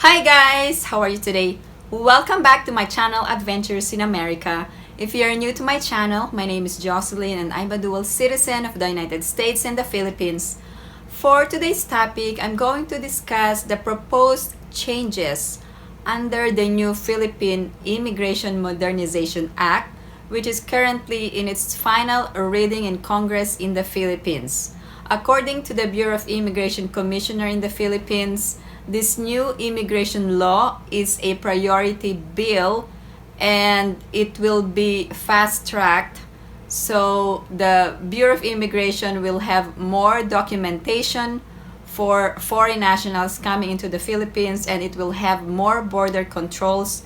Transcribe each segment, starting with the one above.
Hi guys! How are you today? Welcome back to my channel Adventures in America. If you're new to my channel, my name is Jocelyn and I'm a dual citizen of the United States and the Philippines. For today's topic, I'm going to discuss the proposed changes under the new Philippine Immigration Modernization Act, which is currently in its final reading in Congress in the Philippines. According to the Bureau of Immigration Commissioner in the Philippines, this new immigration law is a priority bill and it will be fast-tracked. So the Bureau of Immigration will have more documentation for foreign nationals coming into the Philippines, and it will have more border controls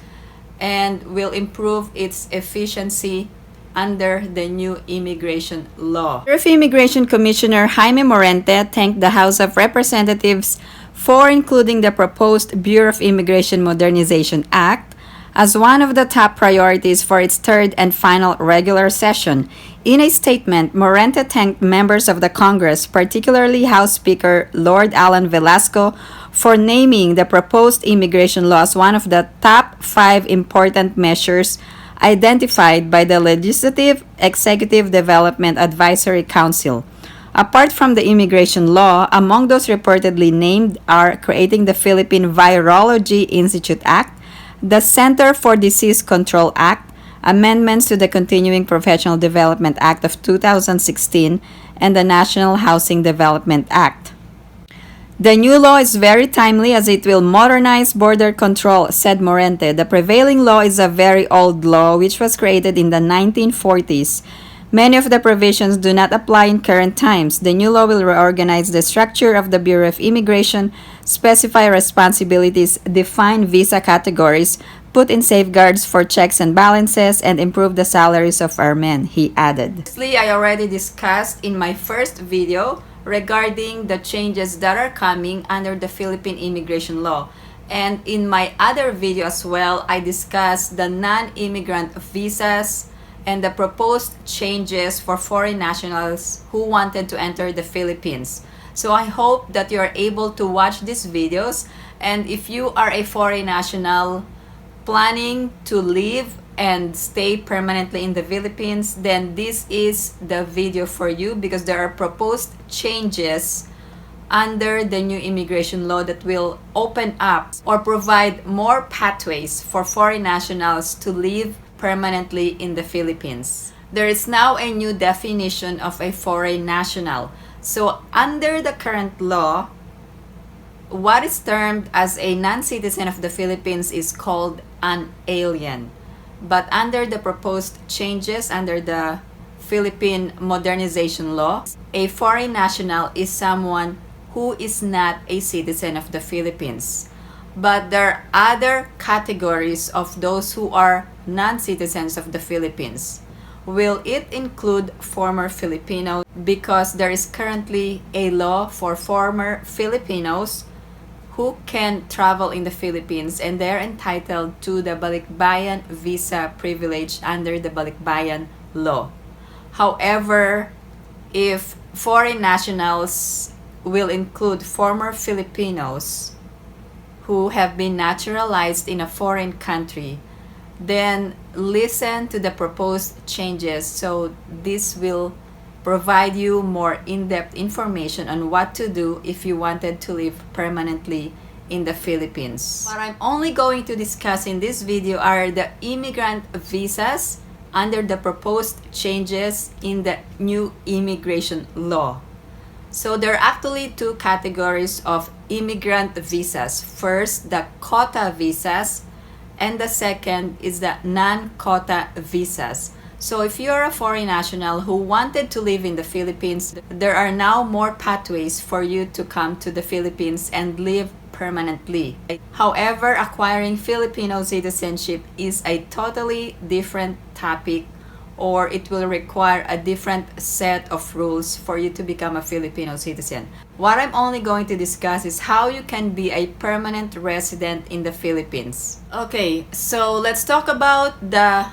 and will improve its efficiency under the new immigration law. Bureau of Immigration Commissioner Jaime Morente thanked the House of Representatives for including the proposed Bureau of Immigration Modernization Act as one of the top priorities for its third and final regular session. In a statement, Morente thanked members of the Congress, particularly House Speaker Lord Alan Velasco, for naming the proposed immigration law as one of the top 5 important measures identified by the Legislative Executive Development Advisory Council. Apart from the immigration law, among those reportedly named are creating the Philippine Virology Institute Act, the Center for Disease Control Act, amendments to the Continuing Professional Development Act of 2016, and the National Housing Development Act. The new law is very timely as it will modernize border control, said Morente. The prevailing law is a very old law which was created in the 1940s. Many of the provisions do not apply in current times. The new law will reorganize the structure of the Bureau of Immigration, specify responsibilities, define visa categories, put in safeguards for checks and balances, and improve the salaries of our men, he added. I already discussed in my first video regarding the changes that are coming under the Philippine Immigration Law. And in my other video as well, I discussed the non-immigrant visas and the proposed changes for foreign nationals who wanted to enter the Philippines. So I hope that you're able to watch these videos, and if you are a foreign national planning to live and stay permanently in the Philippines, then this is the video for you because there are proposed changes under the new immigration law that will open up or provide more pathways for foreign nationals to live permanently in the Philippines. There is now a new definition of a foreign national. So under the current law, what is termed as a non-citizen of the Philippines is called an alien. But under the proposed changes under the Philippine Modernization Law, a foreign national is someone who is not a citizen of the Philippines. But there are other categories of those who are non-citizens of the Philippines. Will it include former Filipinos? Because there is currently a law for former Filipinos who can travel in the Philippines, and they're entitled to the Balikbayan visa privilege under the Balikbayan law. However, if foreign nationals will include former Filipinos who have been naturalized in a foreign country, then listen to the proposed changes. So this will provide you more in-depth information on what to do if you wanted to live permanently in the Philippines. What I'm only going to discuss in this video are the immigrant visas under the proposed changes in the new immigration law. So there are actually 2 categories of immigrant visas. First, the quota visas, and the second is the non-quota visas. So if you're a foreign national who wanted to live in the Philippines, there are now more pathways for you to come to the Philippines and live permanently. However, acquiring Filipino citizenship is a totally different topic, or it will require a different set of rules for you to become a Filipino citizen. What I'm only going to discuss is how you can be a permanent resident in the Philippines. Okay, so let's talk about the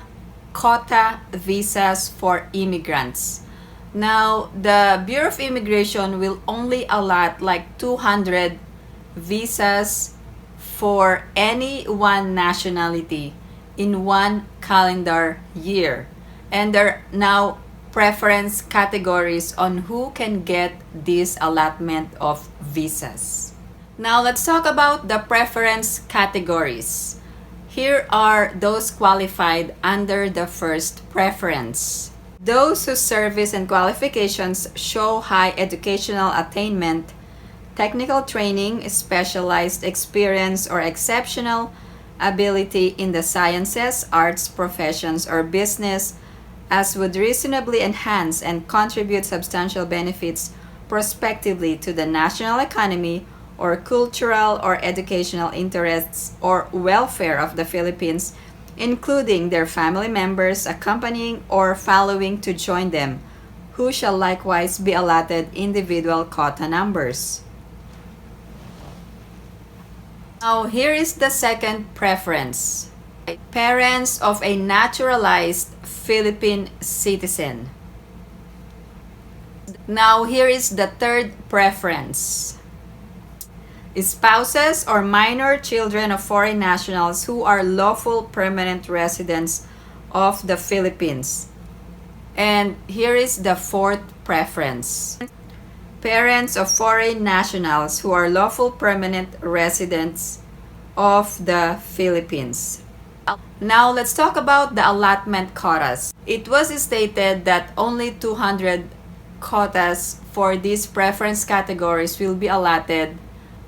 quota visas for immigrants. Now, the Bureau of Immigration will only allot like 200 visas for any one nationality in one calendar year. And there are now preference categories on who can get this allotment of visas. Now let's talk about the preference categories. Here are those qualified under the first preference. Those whose service and qualifications show high educational attainment, technical training, specialized experience, or exceptional ability in the sciences, arts, professions, or business, as would reasonably enhance and contribute substantial benefits prospectively to the national economy or cultural or educational interests or welfare of the Philippines, including their family members accompanying or following to join them, who shall likewise be allotted individual quota numbers. Now, here is the second preference. Parents of a naturalized Philippine citizen. Now, here is the third preference. Spouses or minor children of foreign nationals who are lawful permanent residents of the Philippines. And here is the fourth preference. Parents of foreign nationals who are lawful permanent residents of the Philippines. Now, let's talk about the allotment quotas. It was stated that only 200 quotas for these preference categories will be allotted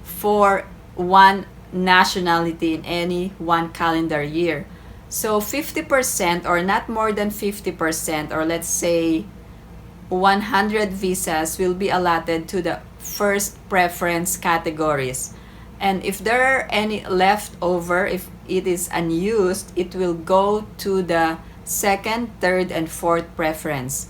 for one nationality in any one calendar year. So 50% or not more than 50%, or let's say 100 visas will be allotted to the first preference categories. And if there are any left over, if it is unused, it will go to the second, third, and fourth preference.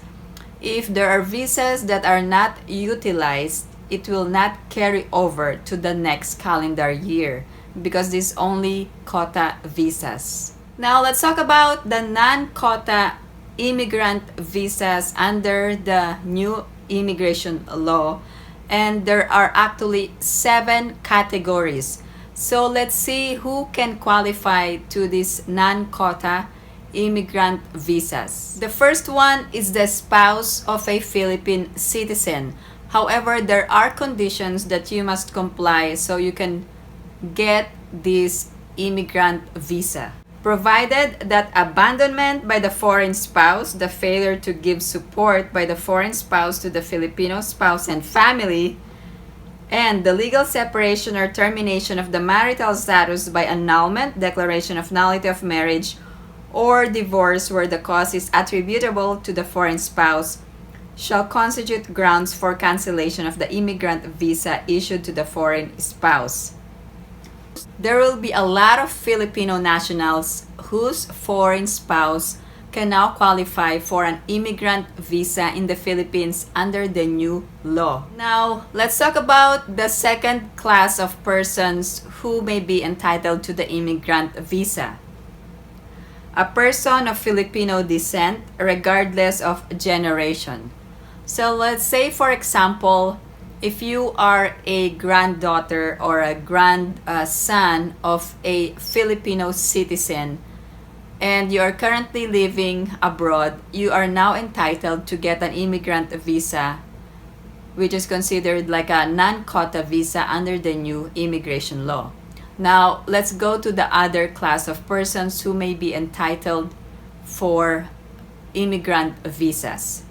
If there are visas that are not utilized, it will not carry over to the next calendar year because these only quota visas. Now let's talk about the non-quota immigrant visas under the new immigration law, and there are actually 7 categories. So let's see who can qualify to these non-quota immigrant visas. The first one is the spouse of a Philippine citizen. However, there are conditions that you must comply so you can get this immigrant visa. Provided that abandonment by the foreign spouse, the failure to give support by the foreign spouse to the Filipino spouse and family, and the legal separation or termination of the marital status by annulment, declaration of nullity of marriage, or divorce where the cause is attributable to the foreign spouse, shall constitute grounds for cancellation of the immigrant visa issued to the foreign spouse. There will be a lot of Filipino nationals whose foreign spouse can now qualify for an immigrant visa in the Philippines under the new law. Now, let's talk about the second class of persons who may be entitled to the immigrant visa. A person of Filipino descent, regardless of generation. So let's say, for example, if you are a granddaughter or a grandson of a Filipino citizen and you are currently living abroad, you are now entitled to get an immigrant visa, which is considered like a non-quota visa under the new immigration law. Now, let's go to the other class of persons who may be entitled for immigrant visas.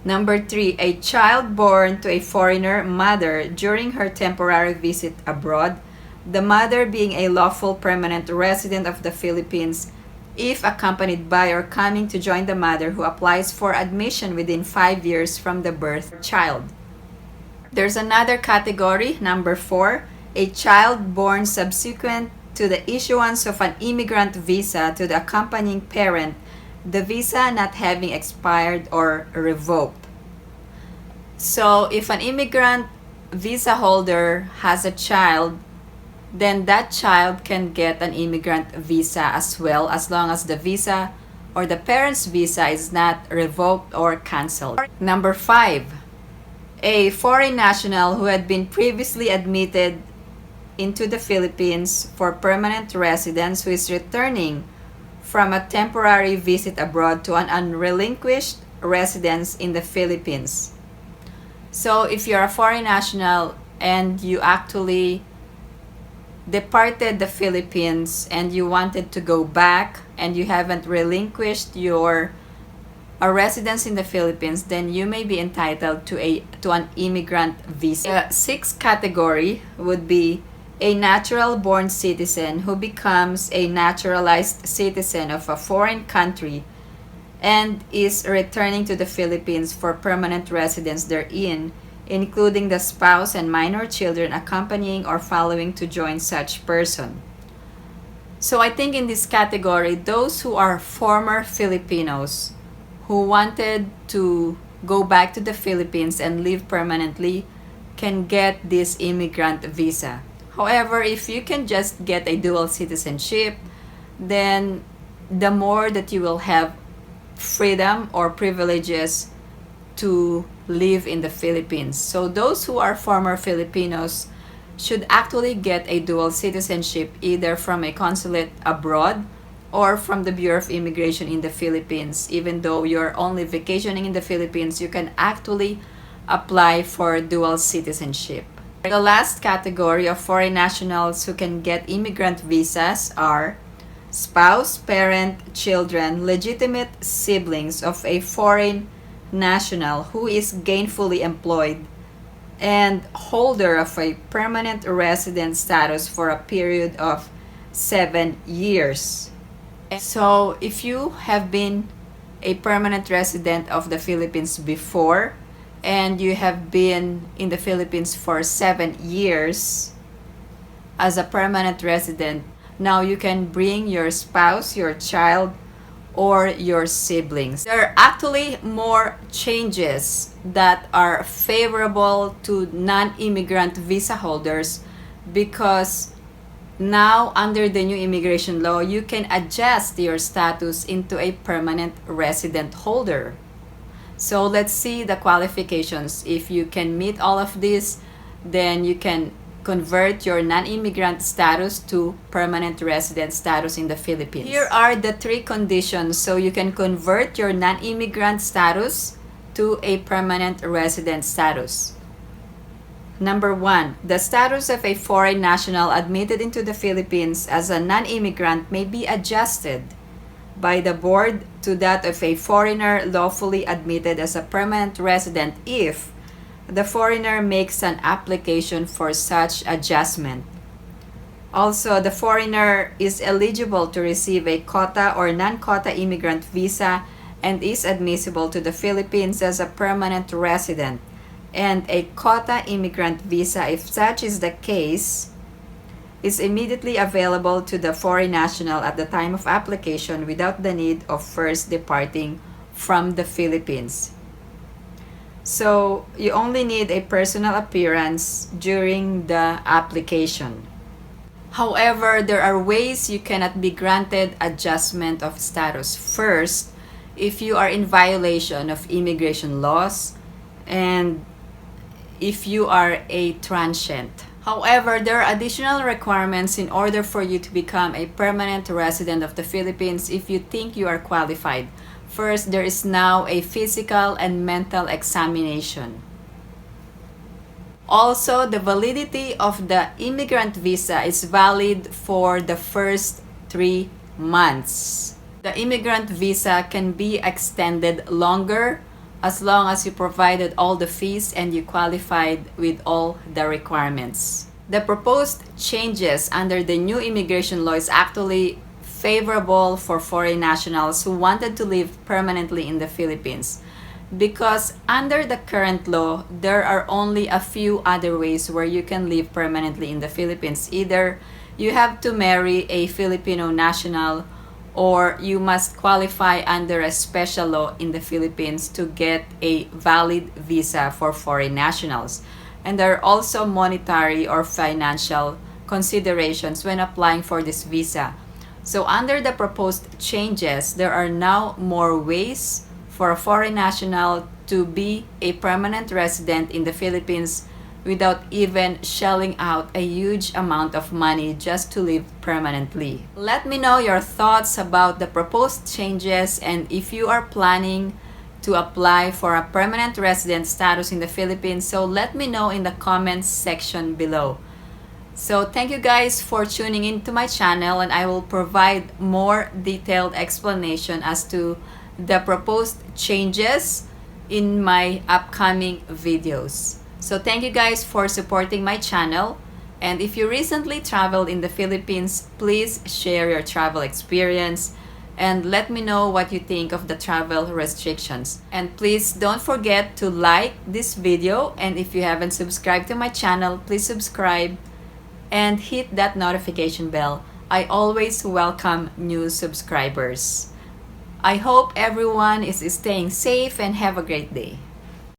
Number 3, a child born to a foreigner mother during her temporary visit abroad, the mother being a lawful permanent resident of the Philippines, if accompanied by or coming to join the mother who applies for admission within 5 years from the birth of the child. There's another category, number 4, a child born subsequent to the issuance of an immigrant visa to the accompanying parent, the visa not having expired or revoked. So if an immigrant visa holder has a child, then that child can get an immigrant visa as well, as long as the visa or the parent's visa is not revoked or canceled. Number 5, a foreign national who had been previously admitted into the Philippines for permanent residents who is returning from a temporary visit abroad to an unrelinquished residence in the Philippines. So if you're a foreign national and you actually departed the Philippines and you wanted to go back and you haven't relinquished your residence in the Philippines, then you may be entitled to an immigrant visa. The sixth category would be a natural born citizen who becomes a naturalized citizen of a foreign country and is returning to the Philippines for permanent residence therein, including the spouse and minor children accompanying or following to join such person. So I think in this category, those who are former Filipinos who wanted to go back to the Philippines and live permanently can get this immigrant visa. However, if you can just get a dual citizenship, then the more that you will have freedom or privileges to live in the Philippines. So those who are former Filipinos should actually get a dual citizenship either from a consulate abroad or from the Bureau of Immigration in the Philippines. Even though you're only vacationing in the Philippines, you can actually apply for dual citizenship. The last category of foreign nationals who can get immigrant visas are spouse, parent, children, legitimate siblings of a foreign national who is gainfully employed and holder of a permanent resident status for a period of 7 years. So if you have been a permanent resident of the Philippines before and you have been in the Philippines for 7 years as a permanent resident, now you can bring your spouse, your child, or your siblings. There are actually more changes that are favorable to non-immigrant visa holders because now under the new immigration law, you can adjust your status into a permanent resident holder. So let's see the qualifications. If you can meet all of this, then you can convert your non-immigrant status to permanent resident status in the Philippines. Here are the 3 conditions so you can convert your non-immigrant status to a permanent resident status. Number 1, the status of a foreign national admitted into the Philippines as a non-immigrant may be adjusted by the board to that of a foreigner lawfully admitted as a permanent resident if the foreigner makes an application for such adjustment. Also, the foreigner is eligible to receive a quota or non-quota immigrant visa and is admissible to the Philippines as a permanent resident, and a quota immigrant visa, if such is the case, is immediately available to the foreign national at the time of application without the need of first departing from the Philippines. So you only need a personal appearance during the application. However, there are ways you cannot be granted adjustment of status. First, if you are in violation of immigration laws and if you are a transient. However, there are additional requirements in order for you to become a permanent resident of the Philippines if you think you are qualified. First, there is now a physical and mental examination. Also, the validity of the immigrant visa is valid for the first 3 months. The immigrant visa can be extended longer as long as you provided all the fees and you qualified with all the requirements. The proposed changes under the new immigration law is actually favorable for foreign nationals who wanted to live permanently in the Philippines because under the current law, there are only a few other ways where you can live permanently in the Philippines. Either you have to marry a Filipino national or you must qualify under a special law in the Philippines to get a valid visa for foreign nationals. And there are also monetary or financial considerations when applying for this visa. So under the proposed changes, there are now more ways for a foreign national to be a permanent resident in the Philippines without even shelling out a huge amount of money just to live permanently. Let me know your thoughts about the proposed changes and if you are planning to apply for a permanent resident status in the Philippines. So let me know in the comments section below. So thank you guys for tuning into my channel, and I will provide more detailed explanation as to the proposed changes in my upcoming videos. So thank you guys for supporting my channel. And if you recently traveled in the Philippines, please share your travel experience and let me know what you think of the travel restrictions. And please don't forget to like this video, and if you haven't subscribed to my channel, please subscribe and hit that notification bell. I always welcome new subscribers. I hope everyone is staying safe and have a great day.